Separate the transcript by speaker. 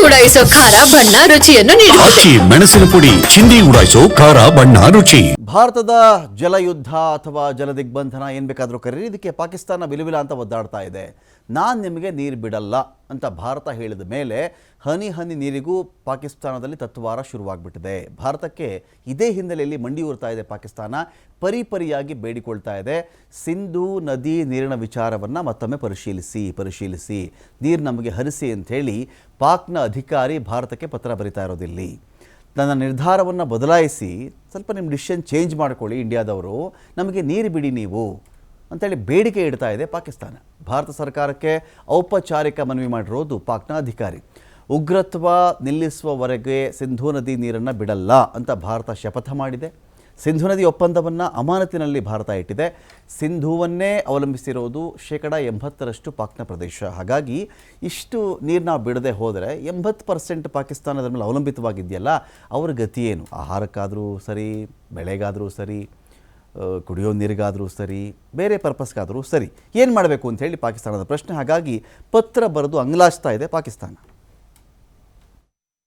Speaker 1: ಉಡಾಯಿಸೋ ಖಾರ ಬಣ್ಣ ರುಚಿಯನ್ನು ನೀಡುತ್ತದೆ.
Speaker 2: ಅಕ್ಕಿ ಮೆಣಸಿನ ಪುಡಿ ಚಿಂದಿ ಉಡಾಯಿಸೋ ಖಾರ ಬಣ್ಣ ರುಚಿ.
Speaker 3: ಭಾರತದ ಜಲಯುದ್ಧ ಅಥವಾ ಜಲದಿಗ್ಬಂಧನ ಏನು ಬೇಕಾದರೂ ಕರೀರಿ, ಇದಕ್ಕೆ ಪಾಕಿಸ್ತಾನ ವಿಲವಿಲ ಅಂತ ಒದ್ದಾಡ್ತಾ ಇದೆ. ನಾನು ನಿಮಗೆ ನೀರು ಬಿಡಲ್ಲ ಅಂತ ಭಾರತ ಹೇಳಿದ ಮೇಲೆ ಹನಿ ಹನಿ ನೀರಿಗೂ ಪಾಕಿಸ್ತಾನದಲ್ಲಿ ತತ್ವಾರ ಶುರುವಾಗ್ಬಿಟ್ಟಿದೆ. ಭಾರತಕ್ಕೆ ಇದೇ ಹಿನ್ನೆಲೆಯಲ್ಲಿ ಮಂಡಿ ಊರ್ತಾ ಇದೆ ಪಾಕಿಸ್ತಾನ. ಪರಿಪರಿಯಾಗಿ ಬೇಡಿಕೊಳ್ತಾ ಇದೆ, ಸಿಂಧೂ ನದಿ ನೀರಿನ ವಿಚಾರವನ್ನು ಮತ್ತೊಮ್ಮೆ ಪರಿಶೀಲಿಸಿ ನೀರು ನಮಗೆ ಹರಿಸಿ ಅಂಥೇಳಿ ಪಾಕ್ನ ಅಧಿಕಾರಿ ಭಾರತಕ್ಕೆ ಪತ್ರ ಬರಿತಾ ಇರೋದಿಲ್ಲಿ. ನನ್ನ ನಿರ್ಧಾರವನ್ನು ಬದಲಾಯಿಸಿ ಸ್ವಲ್ಪ ನಿಮ್ಮ ಡಿಸಿಷನ್ ಚೇಂಜ್ ಮಾಡ್ಕೊಳ್ಳಿ ಇಂಡಿಯಾದವರು, ನಮಗೆ ನೀರು ಬಿಡಿ ನೀವು ಅಂತೇಳಿ ಬೇಡಿಕೆ ಇಡ್ತಾ ಇದೆ ಪಾಕಿಸ್ತಾನ. ಭಾರತ ಸರ್ಕಾರಕ್ಕೆ ಔಪಚಾರಿಕ ಮನವಿ ಮಾಡಿರೋದು ಪಾಕ್ನ ಅಧಿಕಾರಿ. ಉಗ್ರತ್ವ ನಿಲ್ಲಿಸುವವರೆಗೆ ಸಿಂಧೂ ನದಿ ನೀರನ್ನು ಬಿಡಲ್ಲ ಅಂತ ಭಾರತ ಶಪಥ ಮಾಡಿದೆ. ಸಿಂಧೂ ನದಿ ಒಪ್ಪಂದವನ್ನು ಅಮಾನತಿನಲ್ಲಿ ಭಾರತ ಇಟ್ಟಿದೆ. ಸಿಂಧೂವನ್ನೇ ಅವಲಂಬಿಸಿರೋದು 80% ಪಾಕ್ನ ಪ್ರದೇಶ. ಹಾಗಾಗಿ ಇಷ್ಟು ನೀರು ನಾವು ಬಿಡದೆ ಹೋದರೆ 80% ಪಾಕಿಸ್ತಾನದ ಮೇಲೆ ಅವಲಂಬಿತವಾಗಿದೆಯಲ್ಲ, ಅವ್ರ ಗತಿ ಏನು? ಆಹಾರಕ್ಕಾದರೂ ಸರಿ, ಬೆಳೆಗಾದರೂ ಸರಿ, ಕುಡಿಯೋ ನೀರಿಗಾದರೂ ಸರಿ, ಬೇರೆ ಪರ್ಪಸ್ಗಾದರೂ ಸರಿ, ಏನು ಮಾಡಬೇಕು ಅಂತ ಹೇಳಿ ಪಾಕಿಸ್ತಾನದ ಪ್ರಶ್ನೆ. ಹಾಗಾಗಿ ಪತ್ರ ಬರೆದು ಅಂಗ್ಲಾಚ್ತಾ ಇದೆ ಪಾಕಿಸ್ತಾನ.